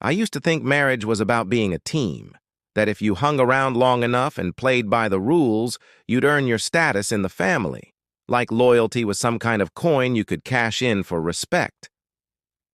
I used to think marriage was about being a team, that if you hung around long enough and played by the rules, you'd earn your status in the family, like loyalty was some kind of coin you could cash in for respect.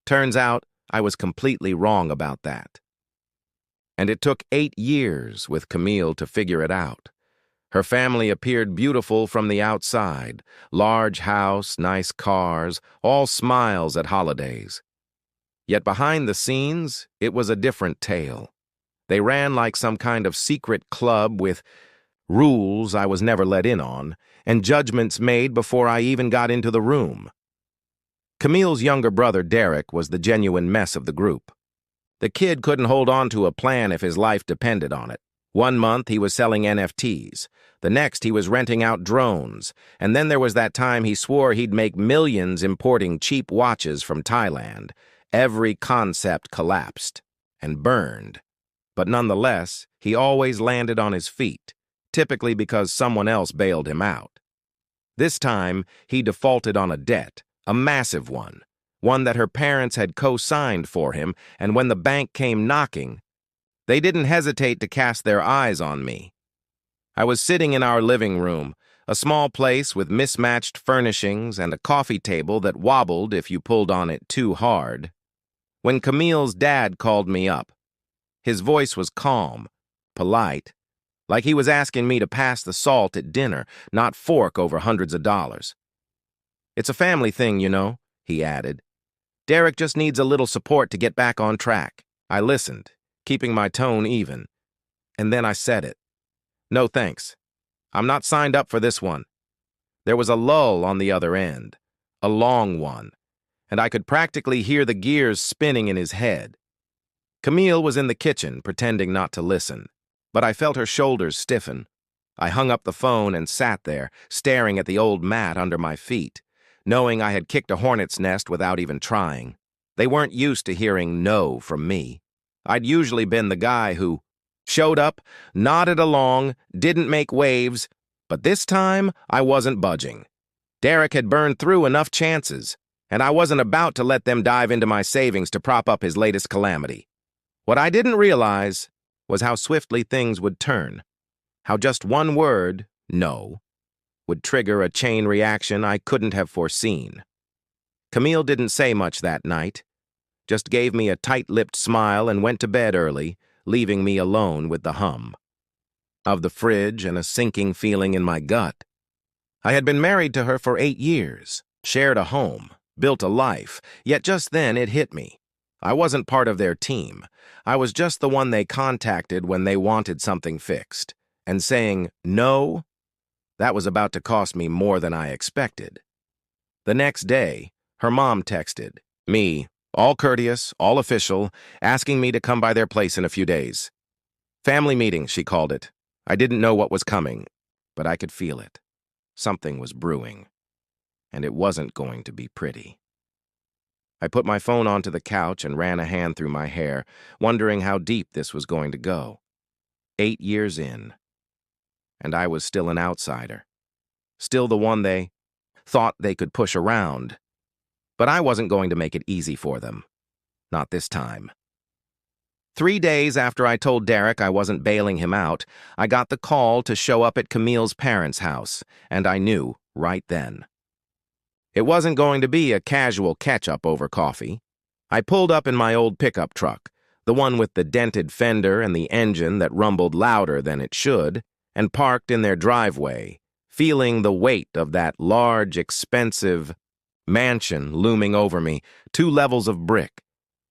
Turns out, I was completely wrong about that. And it took 8 years with Camille to figure it out. Her family appeared beautiful from the outside, large house, nice cars, all smiles at holidays. Yet behind the scenes, it was a different tale. They ran like some kind of secret club with rules I was never let in on, and judgments made before I even got into the room. Camille's younger brother, Derek, was the genuine mess of the group. The kid couldn't hold on to a plan if his life depended on it. One month he was selling NFTs, the next he was renting out drones, and then there was that time he swore he'd make millions importing cheap watches from Thailand. Every concept collapsed and burned. But nonetheless, he always landed on his feet, typically because someone else bailed him out. This time, he defaulted on a debt, a massive one that her parents had co-signed for him, and when the bank came knocking, they didn't hesitate to cast their eyes on me. I was sitting in our living room, a small place with mismatched furnishings and a coffee table that wobbled if you pulled on it too hard, when Camille's dad called me up. His voice was calm, polite, like he was asking me to pass the salt at dinner, not fork over hundreds of dollars. "It's a family thing, you know," he added. "Derek just needs a little support to get back on track." I listened, keeping my tone even. And then I said it. "No thanks. I'm not signed up for this one." There was a lull on the other end, a long one, and I could practically hear the gears spinning in his head. Camille was in the kitchen, pretending not to listen, but I felt her shoulders stiffen. I hung up the phone and sat there, staring at the old mat under my feet, knowing I had kicked a hornet's nest without even trying. They weren't used to hearing no from me. I'd usually been the guy who showed up, nodded along, didn't make waves, but this time I wasn't budging. Derek had burned through enough chances, and I wasn't about to let them dive into my savings to prop up his latest calamity. What I didn't realize was how swiftly things would turn, how just one word, no, would trigger a chain reaction I couldn't have foreseen. Camille didn't say much that night, just gave me a tight-lipped smile and went to bed early, leaving me alone with the hum of the fridge and a sinking feeling in my gut. I had been married to her for 8 years, shared a home, built a life, yet just then it hit me. I wasn't part of their team. I was just the one they contacted when they wanted something fixed. And saying no, that was about to cost me more than I expected. The next day, her mom texted me, all courteous, all official, asking me to come by their place in a few days. Family meeting, she called it. I didn't know what was coming, but I could feel it. Something was brewing, and it wasn't going to be pretty. I put my phone onto the couch and ran a hand through my hair, wondering how deep this was going to go. 8 years in, and I was still an outsider. Still the one they thought they could push around. But I wasn't going to make it easy for them. Not this time. 3 days after I told Derek I wasn't bailing him out, I got the call to show up at Camille's parents' house, and I knew right then. It wasn't going to be a casual catch-up over coffee. I pulled up in my old pickup truck, the one with the dented fender and the engine that rumbled louder than it should, and parked in their driveway, feeling the weight of that large, expensive mansion looming over me, 2 levels of brick,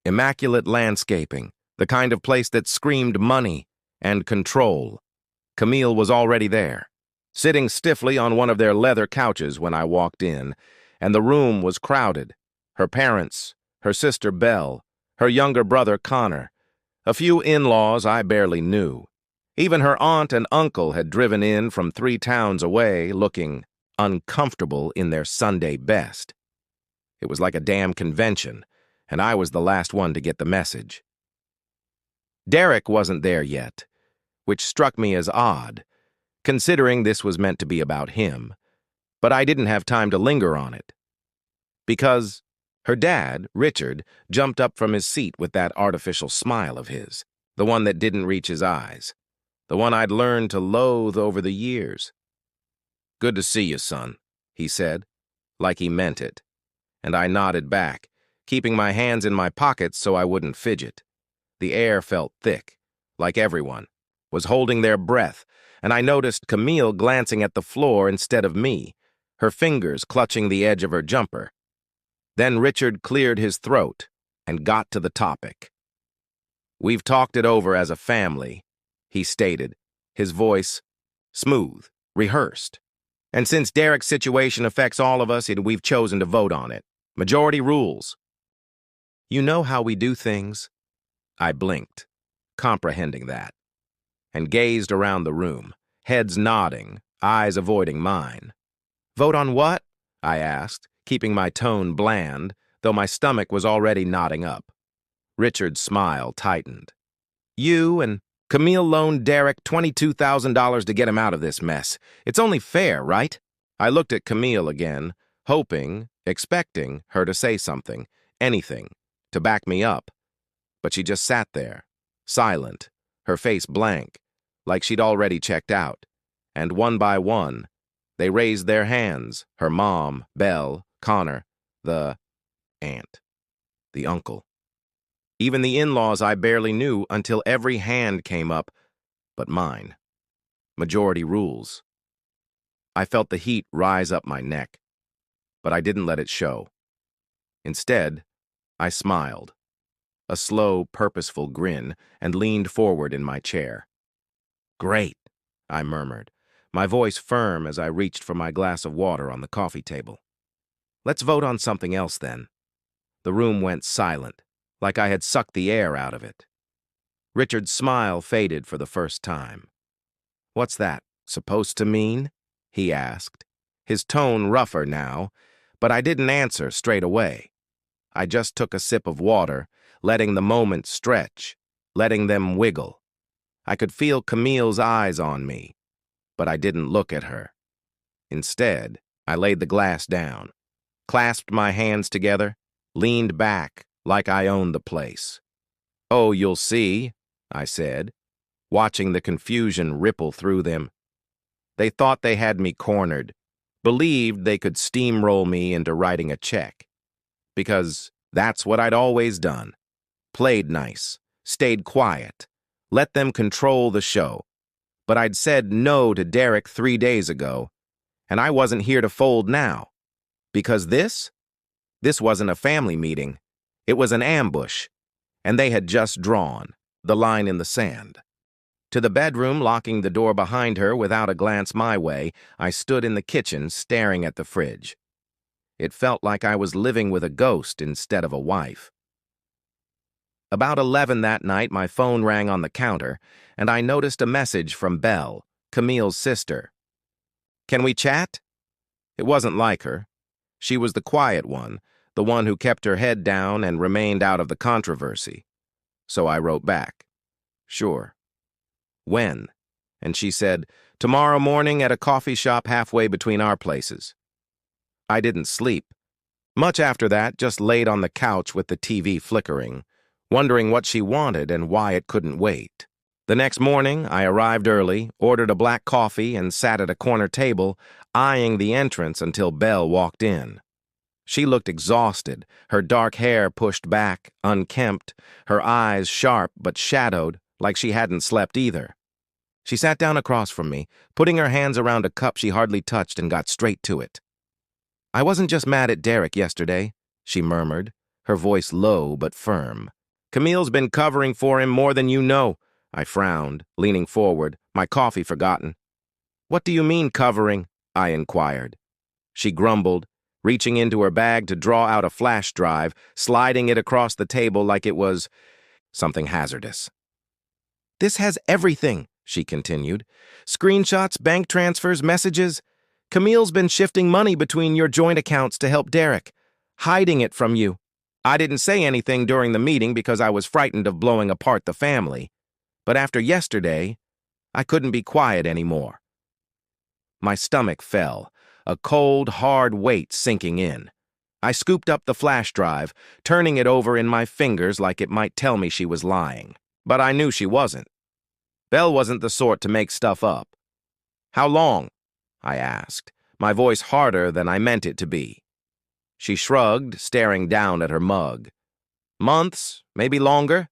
immaculate landscaping, the kind of place that screamed money and control. Camille was already there, sitting stiffly on one of their leather couches when I walked in, and the room was crowded. Her parents, her sister Belle, her younger brother Connor, a few in-laws I barely knew. Even her aunt and uncle had driven in from 3 towns away, looking uncomfortable in their Sunday best. It was like a damn convention, and I was the last one to get the message. Derek wasn't there yet, which struck me as odd, considering this was meant to be about him, but I didn't have time to linger on it. Because Her dad, Richard, jumped up from his seat with that artificial smile of his, the one that didn't reach his eyes, the one I'd learned to loathe over the years. "Good to see you, son," he said, like he meant it, and I nodded back, keeping my hands in my pockets so I wouldn't fidget. The air felt thick, like everyone was holding their breath, and I noticed Camille glancing at the floor instead of me, her fingers clutching the edge of her jumper. Then Richard cleared his throat and got to the topic. "We've talked it over as a family," he stated, his voice smooth, rehearsed. "And since Derek's situation affects all of us, we've chosen to vote on it. Majority rules." "You know how we do things." I blinked, comprehending that, and gazed around the room, heads nodding, eyes avoiding mine. "Vote on what?" I asked, keeping my tone bland, though my stomach was already knotting up. Richard's smile tightened. "You and Camille loaned Derek $22,000 to get him out of this mess. It's only fair, right?" I looked at Camille again, hoping, expecting her to say something, anything, to back me up. But she just sat there, silent, her face blank, like she'd already checked out. And one by one, they raised their hands, her mom, Belle, Connor, the aunt, the uncle. Even the in-laws I barely knew until every hand came up, but mine. Majority rules. I felt the heat rise up my neck, but I didn't let it show. Instead, I smiled, a slow, purposeful grin, and leaned forward in my chair. "Great," I murmured, my voice firm as I reached for my glass of water on the coffee table. "Let's vote on something else, then." The room went silent, like I had sucked the air out of it. Richard's smile faded for the first time. "What's that supposed to mean?" he asked, his tone rougher now, but I didn't answer straight away. I just took a sip of water, letting the moment stretch, letting them wiggle. I could feel Camille's eyes on me, but I didn't look at her. Instead, I laid the glass down, clasped my hands together, leaned back like I owned the place. "Oh, you'll see," I said, watching the confusion ripple through them. They thought they had me cornered, believed they could steamroll me into writing a check. Because that's what I'd always done. Played nice, stayed quiet, let them control the show. But I'd said no to Derek 3 days ago, and I wasn't here to fold now. Because this wasn't a family meeting. It was an ambush, and they had just drawn the line in the sand. To the bedroom, locking the door behind her without a glance my way, I stood in the kitchen staring at the fridge. It felt like I was living with a ghost instead of a wife. About 11 that night, my phone rang on the counter, and I noticed a message from Belle, Camille's sister. "Can we chat?" It wasn't like her. She was the quiet one, the one who kept her head down and remained out of the controversy. So I wrote back, "Sure." "When?" And she said, "Tomorrow morning at a coffee shop halfway between our places." I didn't sleep. Much after that, just laid on the couch with the TV flickering, wondering what she wanted and why it couldn't wait. The next morning, I arrived early, ordered a black coffee, and sat at a corner table, eyeing the entrance until Belle walked in. She looked exhausted, her dark hair pushed back, unkempt, her eyes sharp but shadowed, like she hadn't slept either. She sat down across from me, putting her hands around a cup she hardly touched, and got straight to it. "I wasn't just mad at Derek yesterday," she murmured, her voice low but firm. "Camille's been covering for him more than you know." I frowned, leaning forward, my coffee forgotten. "What do you mean, covering?" I inquired. She grumbled, reaching into her bag to draw out a flash drive, sliding it across the table like it was something hazardous. "This has everything," she continued. "Screenshots, bank transfers, messages. Camille's been shifting money between your joint accounts to help Derek, hiding it from you. I didn't say anything during the meeting because I was frightened of blowing apart the family. But after yesterday, I couldn't be quiet anymore." My stomach fell, a cold, hard weight sinking in. I scooped up the flash drive, turning it over in my fingers like it might tell me she was lying. But I knew she wasn't. Belle wasn't the sort to make stuff up. "How long?" I asked, my voice harder than I meant it to be. She shrugged, staring down at her mug. "Months, maybe longer.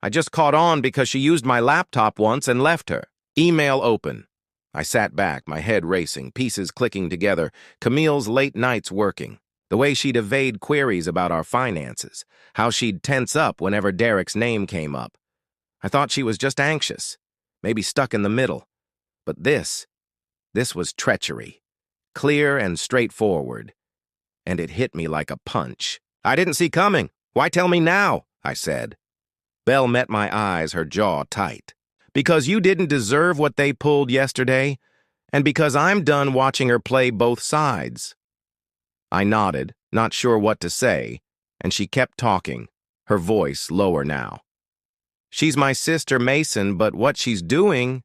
I just caught on because she used my laptop once and left her. Email open." I sat back, my head racing, pieces clicking together, Camille's late nights working, the way she'd evade queries about our finances, how she'd tense up whenever Derek's name came up. I thought she was just anxious, maybe stuck in the middle. But this was treachery, clear and straightforward. And it hit me like a punch. "I didn't see coming. Why tell me now?" I said. Belle met my eyes, her jaw tight. "Because you didn't deserve what they pulled yesterday, and because I'm done watching her play both sides." I nodded, not sure what to say, and she kept talking, her voice lower now. "She's my sister Mason, but what she's doing